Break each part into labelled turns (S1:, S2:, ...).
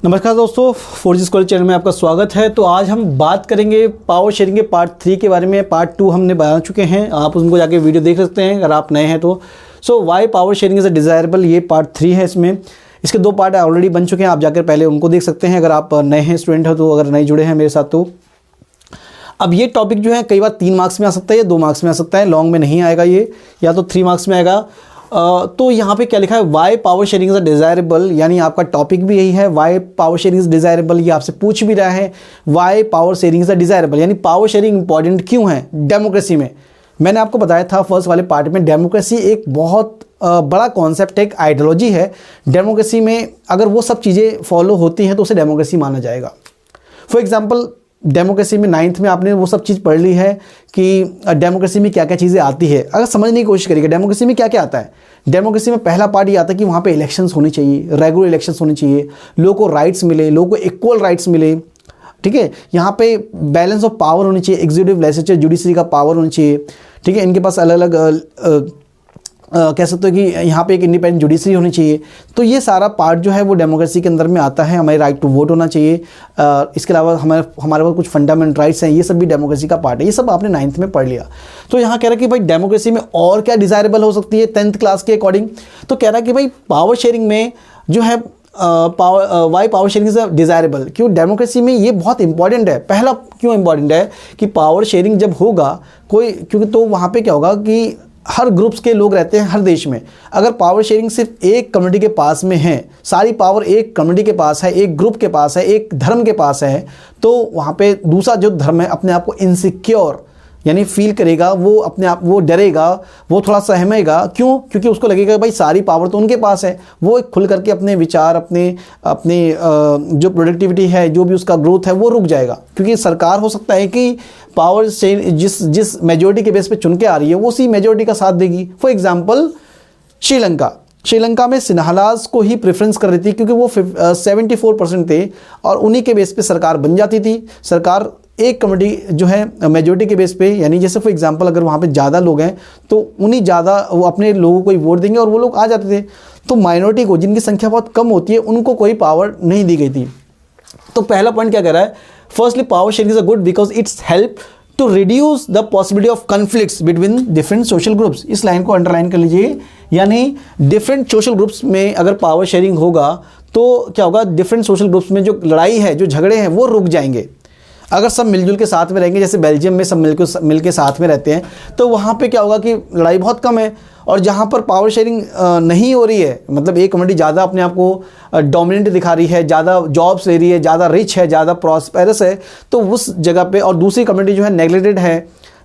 S1: नमस्कार दोस्तों, 4G scholar channel में आपका स्वागत है। तो आज हम बात करेंगे पावर शेयरिंग के पार्ट 3 के बारे में। पार्ट 2 हमने बना चुके हैं, आप उनको जाके वीडियो देख सकते हैं अगर आप नए हैं तो। So why power sharing is a desirable, ये पार्ट 3 है। इसमें इसके 2 पार्ट ऑलरेडी बन चुके हैं, आप जाकर पहले उनको देख सकते हैं अगर आप नए हैं स्टूडेंट हो तो, अगर नए जुड़े हैं मेरे साथ तो। अब ये टॉपिक जो है कई बार 3 मार्क्स में आ सकता है या 2 मार्क्स में आ सकता है, लॉन्ग में नहीं आएगा ये, या तो 3 मार्क्स में आएगा। तो यहाँ पे क्या लिखा है, why power sharing is desirable, यानी आपका टॉपिक भी यही है, why power sharing is desirable. ये आपसे पूछ भी रहा है why power sharing is desirable, यानी पावर शेयरिंग इंपॉर्टेंट क्यों है डेमोक्रेसी में। मैंने आपको बताया था फर्स्ट वाले पार्ट में, डेमोक्रेसी एक बहुत बड़ा कॉन्सेप्ट है, एक आइडियोलॉजी है। डेमोक्रेसी में अगर वो सब चीज़ें फॉलो होती हैं तो उसे डेमोक्रेसी माना जाएगा। फॉर एग्जाम्पल डेमोक्रेसी में 9th में आपने वो सब चीज़ पढ़ ली है कि डेमोक्रेसी में क्या क्या चीज़ें आती है। अगर समझने की कोशिश करिएगा डेमोक्रेसी में क्या क्या आता है। डेमोक्रेसी में पहला पार्ट ये आता है कि वहाँ पे इलेक्शंस होनी चाहिए, रेगुलर इलेक्शंस होनी चाहिए, लोगों को राइट्स मिले, लोगों को इक्वल राइट्स मिले, ठीक है। यहाँ पे बैलेंस ऑफ पावर होनी चाहिए, एग्जीक्यूटिव, लेजिस्लेचर, जुडिशरी का पावर होनी चाहिए, ठीक है। इनके पास अलग अलग कह सकते हो कि यहाँ पे एक इंडिपेंडेंट जुडिशरी होनी चाहिए। तो ये सारा पार्ट जो है वो डेमोक्रेसी के अंदर में आता है। हमारे राइट टू वोट होना चाहिए, इसके अलावा हमारे पास कुछ फंडामेंटल राइट्स हैं, ये सब भी डेमोक्रेसी का पार्ट है। ये सब आपने 9th में पढ़ लिया। तो यहाँ कह रहा है कि भाई डेमोक्रेसी में और क्या डिज़ायरेबल हो सकती है 10th क्लास के अकॉर्डिंग। तो कह रहा है कि भाई पावर शेयरिंग में जो है why power sharing is desirable, क्यों डेमोक्रेसी में ये बहुत इंपॉर्टेंट है। पहला क्यों इंपॉर्टेंट है कि पावर शेयरिंग जब होगा कोई, क्योंकि तो वहाँ पे क्या होगा कि हर ग्रुप्स के लोग रहते हैं हर देश में। अगर पावर शेयरिंग सिर्फ एक कम्युनिटी के पास में है, सारी पावर एक कम्युनिटी के पास है, एक ग्रुप के पास है, एक धर्म के पास है, तो वहाँ पे दूसरा जो धर्म है अपने आप को इनसिक्योर यानी फील करेगा, वो अपने आप वो डरेगा, वो थोड़ा सहमेगा। क्यों? क्योंकि उसको लगेगा भाई सारी पावर तो उनके पास है, वो एक खुल करके अपने विचार, अपने जो प्रोडक्टिविटी है, जो भी उसका ग्रोथ है वो रुक जाएगा। क्योंकि सरकार हो सकता है कि पावर से जिस मेजोरिटी के बेस पे चुन के आ रही है वो उसी मेजोरिटी का साथ देगी। फॉर एग्जाम्पल श्रीलंका में सिन्हालास को ही प्रेफरेंस कर रही थी, क्योंकि वो 74% थे और उन्हीं के बेस पे सरकार बन जाती थी। सरकार एक कमेटी जो है मेजोरिटी के बेस पे, यानी जैसे फॉर एग्जांपल अगर वहाँ पे ज़्यादा लोग हैं तो उन्हीं ज़्यादा वो अपने लोगों को ही वोट देंगे और वो लोग आ जाते थे। तो माइनॉरिटी को, जिनकी संख्या बहुत कम होती है, उनको कोई पावर नहीं दी गई थी। तो पहला पॉइंट क्या कह रहा है, firstly power sharing is a good because it's help to reduce the possibility of conflicts between different social groups. इस लाइन को अंडरलाइन कर लीजिए, यानी डिफरेंट सोशल ग्रुप्स में अगर पावर शेयरिंग होगा तो क्या होगा, डिफरेंट सोशल ग्रुप्स में जो लड़ाई है, जो झगड़े हैं वो रुक जाएंगे। अगर सब मिलजुल के साथ में रहेंगे, जैसे बेल्जियम में सब मिल के साथ में रहते हैं, तो वहाँ पे क्या होगा कि लड़ाई बहुत कम है। और जहाँ पर पावर शेयरिंग नहीं हो रही है, मतलब एक कम्युनिटी ज़्यादा अपने आप को डोमिनेंट दिखा रही है, ज़्यादा जॉब्स ले रही है, ज़्यादा रिच है, ज़्यादा प्रॉस्पेरस है, तो उस जगह पे, और दूसरी कम्युनिटी जो है नेग्लेक्टेड है,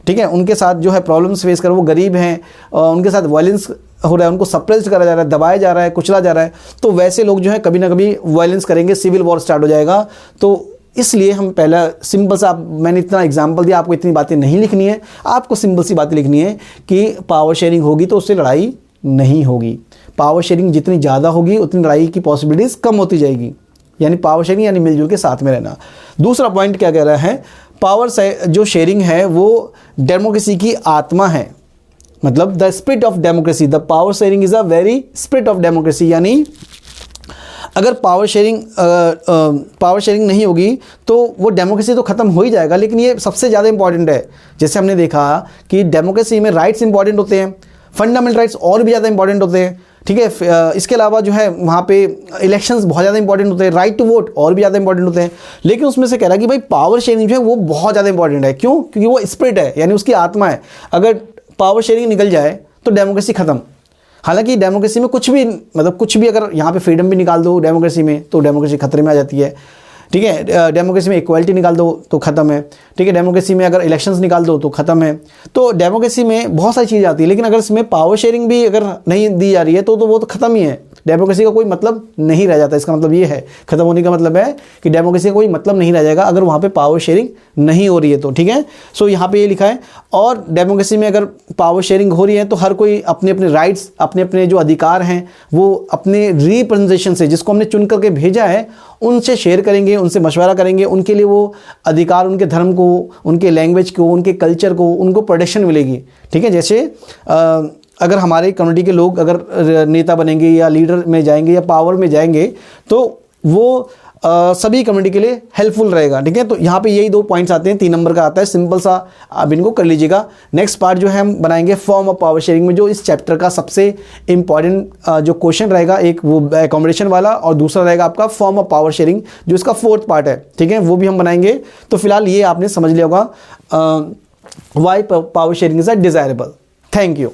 S1: ठीक है, उनके साथ जो है प्रॉब्लम्स फेस कर, वो गरीब हैं, उनके साथ वायलेंस हो रहा है, उनको सप्रेस्ड करा जा रहा है, दबाया जा रहा है, कुचला जा रहा है, तो वैसे लोग जो है कभी ना कभी वायलेंस करेंगे, सिविल वॉर स्टार्ट हो जाएगा। तो इसलिए हम पहला सिंपल सा, मैंने इतना एग्जाम्पल दिया, आपको इतनी बातें नहीं लिखनी है, आपको सिंपल सी बातें लिखनी है कि पावर शेयरिंग होगी तो उससे लड़ाई नहीं होगी। पावर शेयरिंग जितनी ज़्यादा होगी उतनी लड़ाई की पॉसिबिलिटीज़ कम होती जाएगी, यानी पावर शेयरिंग यानी मिलजुल के साथ में रहना। दूसरा पॉइंट क्या कह रहा है, पावर जो शेयरिंग है वो डेमोक्रेसी की आत्मा है, मतलब the spirit of democracy. The power sharing is a very spirit of democracy, यानी अगर पावर शेयरिंग नहीं होगी तो वो डेमोक्रेसी तो ख़त्म हो ही जाएगा। लेकिन ये सबसे ज़्यादा इंपॉर्टेंट है, जैसे हमने देखा कि डेमोक्रेसी में राइट्स इंपॉर्टेंट होते हैं, फंडामेंटल राइट्स और भी ज़्यादा इंपॉर्टेंट होते हैं, ठीक है। इसके अलावा जो है वहाँ पे इलेक्शंस बहुत ज़्यादा इंपॉर्टेंट होते हैं, राइट टू वोट और भी ज़्यादा इंपॉर्टेंट होते हैं। लेकिन उसमें से कह रहा है कि भाई पावर शेयरिंग जो है वो बहुत ज़्यादा इंपॉर्टेंट है। क्यों? क्योंकि वो स्पिरिट है, यानी उसकी आत्मा है। अगर पावर शेयरिंग निकल जाए तो डेमोक्रेसी ख़त्म। हालांकि डेमोक्रेसी में कुछ भी, मतलब कुछ भी, अगर यहाँ पे फ्रीडम भी निकाल दो डेमोक्रेसी में तो डेमोक्रेसी खतरे में आ जाती है, ठीक है। डेमोक्रेसी में इक्वालिटी निकाल दो तो ख़त्म है, ठीक है। डेमोक्रेसी में अगर इलेक्शंस निकाल दो तो ख़त्म है। तो डेमोक्रेसी में बहुत सारी चीज़ें आती है, लेकिन अगर इसमें पावर शेयरिंग भी अगर नहीं दी जा रही है तो वो तो ख़त्म ही है। डेमोक्रेसी का कोई मतलब नहीं रह जाता। इसका मतलब ये है, ख़त्म होने का मतलब है कि डेमोक्रेसी का कोई मतलब नहीं रह जाएगा अगर वहाँ पे पावर शेयरिंग नहीं हो रही है तो, ठीक है। सो यहाँ पे ये लिखा है। और डेमोक्रेसी में अगर पावर शेयरिंग हो रही है तो हर कोई अपने अपने राइट्स, अपने अपने जो अधिकार हैं वो अपने रिप्रेजेंटेशन से, जिसको हमने चुन करके भेजा है, उनसे शेयर करेंगे, उनसे मशवरा करेंगे। उनके लिए वो अधिकार, उनके धर्म को, उनके लैंग्वेज को, उनके कल्चर को, उनको प्रोटेक्शन मिलेगी, ठीक है। जैसे अगर हमारे कम्युनिटी के लोग अगर नेता बनेंगे या लीडर में जाएंगे या पावर में जाएंगे तो वो सभी कम्युनिटी के लिए हेल्पफुल रहेगा। ठीक है, तो यहाँ पे यही 2 पॉइंट्स आते हैं, 3 नंबर का आता है, सिंपल सा आप इनको कर लीजिएगा। नेक्स्ट पार्ट जो है हम बनाएंगे फॉर्म ऑफ पावर शेयरिंग में, जो इस चैप्टर का सबसे इंपॉर्टेंट जो क्वेश्चन रहेगा, एक वो एकोमोडेशन वाला और दूसरा रहेगा आपका फॉर्म ऑफ पावर शेयरिंग, जो इसका 4th पार्ट है। ठीक है, वो भी हम बनाएंगे। तो फिलहाल ये आपने समझ लिया होगा why power sharing is a desirable. Thank you.